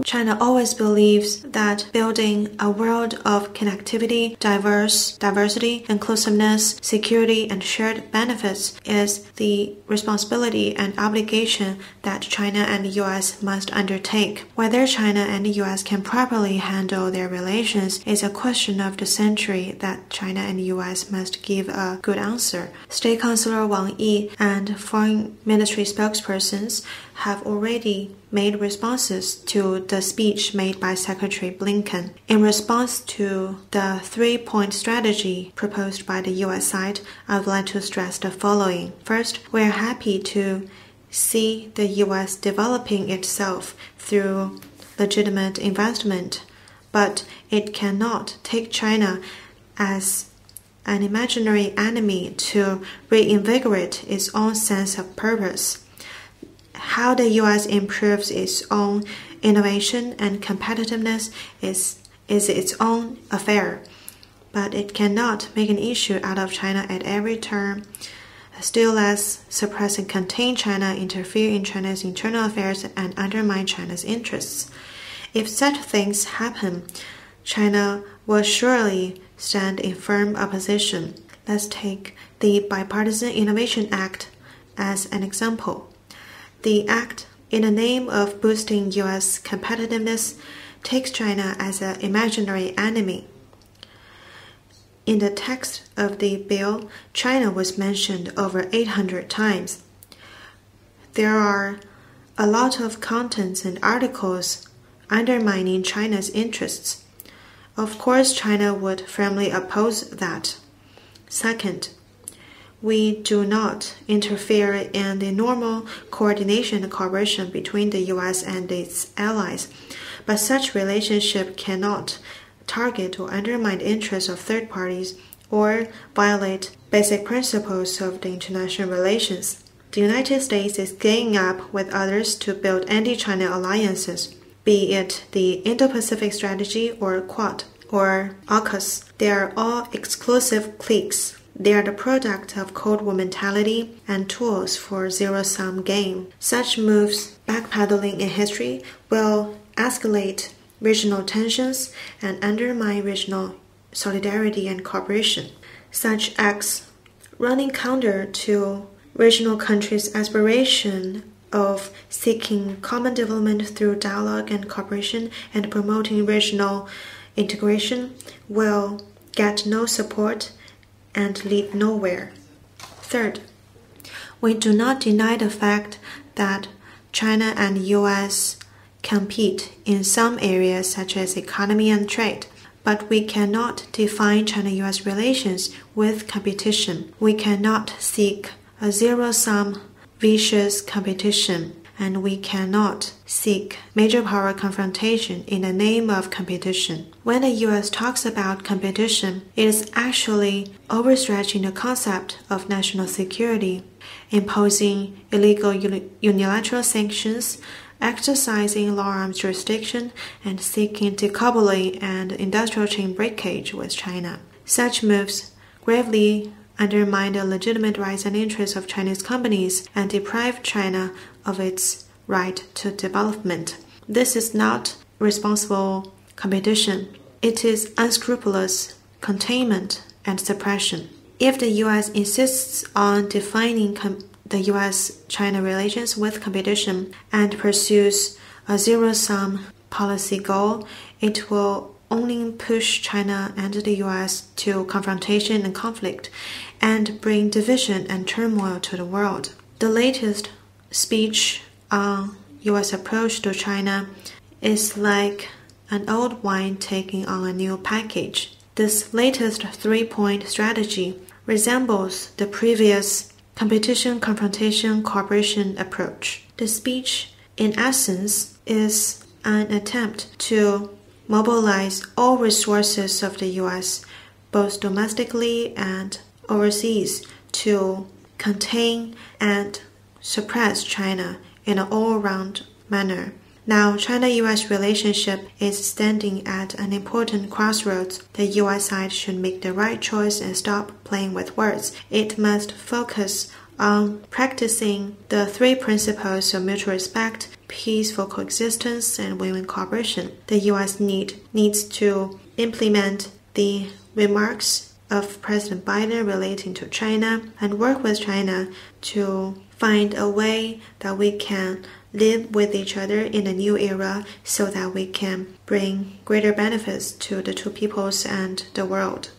China always believes that building a world of connectivity, diversity, inclusiveness, security, and shared benefits is the responsibility and obligation that China and the U.S. must undertake. Whether China and the U.S. can properly handle their relations is a question of the century that China and the U.S. must give a good answer. State Councilor Wang Yi and Foreign Ministry spokespersons have already made responses to the speech made by Secretary Blinken. In response to the three-point strategy proposed by the U.S. side, I would like to stress the following. First, we are happy to see the U.S. developing itself through legitimate investment, but it cannot take China as an imaginary enemy to reinvigorate its own sense of purpose. How the U.S. improves its own innovation and competitiveness is its own affair, but it cannot make an issue out of China at every turn, still less suppress and contain China, interfere in China's internal affairs, and undermine China's interests. If such things happen, China will surely stand in firm opposition. Let's take the Bipartisan Innovation Act as an example. The act, in the name of boosting U.S. competitiveness, takes China as an imaginary enemy. In the text of the bill, China was mentioned over 800 times. There are a lot of contents and articles undermining China's interests. Of course, China would firmly oppose that. Second, we do not interfere in the normal coordination and cooperation between the U.S. and its allies, but such relationship cannot target or undermine the interests of third parties or violate basic principles of the international relations. The United States is ganging up with others to build anti-China alliances, be it the Indo-Pacific Strategy or Quad or AUKUS. They are all exclusive cliques. They are the product of Cold War mentality and tools for zero-sum game. Such moves, backpedaling in history, will escalate regional tensions and undermine regional solidarity and cooperation. Such acts, running counter to regional countries' aspiration of seeking common development through dialogue and cooperation and promoting regional integration, will get no support and lead nowhere. Third, we do not deny the fact that China and the U.S. compete in some areas such as economy and trade, but we cannot define China-U.S. relations with competition. We cannot seek a zero-sum, vicious competition, and we cannot seek major power confrontation in the name of competition. When the U.S. talks about competition, it is actually overstretching the concept of national security, imposing illegal unilateral sanctions, exercising law-arms jurisdiction, and seeking decoupling and industrial chain breakage with China. Such moves gravely undermine the legitimate rights and interests of Chinese companies and deprive China of its right to development. This is not responsible competition. It is unscrupulous containment and suppression. If the U.S. insists on defining the U.S.-China relations with competition and pursues a zero-sum policy goal, it will only push China and the U.S. to confrontation and conflict and bring division and turmoil to the world. The latest speech on U.S. approach to China is like an old wine taking on a new package. This latest three-point strategy resembles the previous competition, confrontation, cooperation approach. The speech, in essence, is an attempt to mobilize all resources of the U.S., both domestically and overseas, to contain and suppress China in an all-round manner. Now, China-U.S. relationship is standing at an important crossroads. The U.S. side should make the right choice and stop playing with words. It must focus on practicing the three principles of mutual respect, peaceful coexistence and win-win cooperation. The U.S. needs to implement the remarks of President Biden relating to China and work with China to find a way that we can live with each other in a new era so that we can bring greater benefits to the two peoples and the world.